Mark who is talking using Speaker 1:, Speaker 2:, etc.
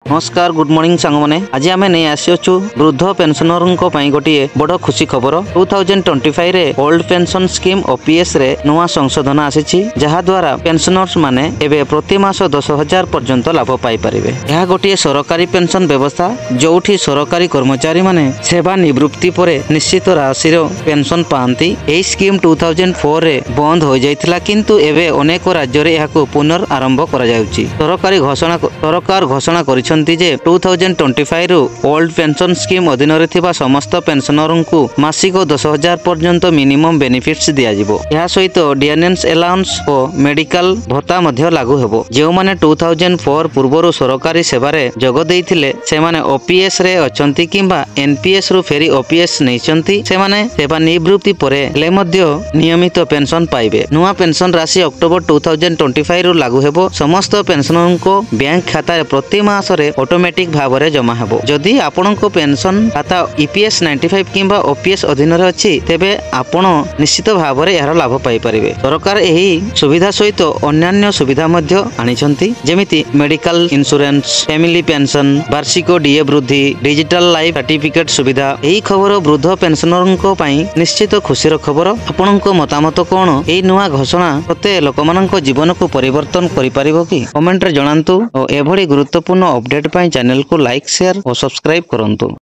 Speaker 1: नमस्कार good morning सांग मैंने आज आम नहीं आसु वृद्ध पेंशनर गोटे बड़ खुशी खबर 2025 रे ओल्ड पेंशन स्कीम ओपीएस रे नुआ संशोधन आसी जहा द्वारा पेंशनर्स माने एबे प्रति मास 10,000 पर्यंत लाभ पाई परिबे। यह गोटे सरकारी पेंशन व्यवस्था जोठी सरकारी कर्मचारी माने सेवा निवृत्ति परे निश्चित राशि पेंशन पाती। एही स्कीम 2004 रे बंद हो जाइथिला किंतु एबे अनेक राज्य रे याकू पुनर्आरंभ करा जाउची। सरकार घोषणा करिसंती जे 2025 रु ओल्ड पेंशन स्कीम अधीन रे थिबा समस्त पेंशनर को मासिक 10,000 पर्यंत मिनिमम बेनिफिट्स दिया जिवो। यह सहित डिएनएस अलाउंस और मेडिकल भत्ता मध्य लागू हेबो। जेउ माने 2004 पूर्वरु सरकारी सेवा रे जग देइथिले से माने ओपीएस रे अछंती किंबा एनपीएस रु फेरी ओपीएस नैचंती से माने सेवा निवृत्ति परे ले मध्य नियमित पेंशन पाइबे। नुआ पेंशन राशि अक्टोबर 2025 रु लागू हेबो। समस्त पेंशनर को बैंक खाता रे प्रति मास रे ऑटोमेटिक भाव रे जमा हेबो। जदि आपनक पेंशन खाता ईपीएस 95 किंबा ओपीएस अधीन रे अछि तेबे आपण निश्चित भाव रे यार लाभ पाई परिबे। सरकार एही सुविधा सहित अन्यान्य सुविधा मध्य आनिछंती जेमिति मेडिकल इंश्योरेंस, फैमिली पेंशन, वार्षिक डीए वृद्धि, डिजिटल लाइफ सर्टिफिकेट सुविधा। एही खबर वृद्ध पेंशनर को पई निश्चित खुशी खबर। आपनक मतामत कोन एही नुआ घोषणा प्रत्येक लोकमानक जीवन को परिवर्तन करि परिबो कि कमेंट रे जणांतु और एभली गुरुत्वपूर्ण अपडेट पाई चैनल को लाइक शेयर और सब्सक्राइब करंतु।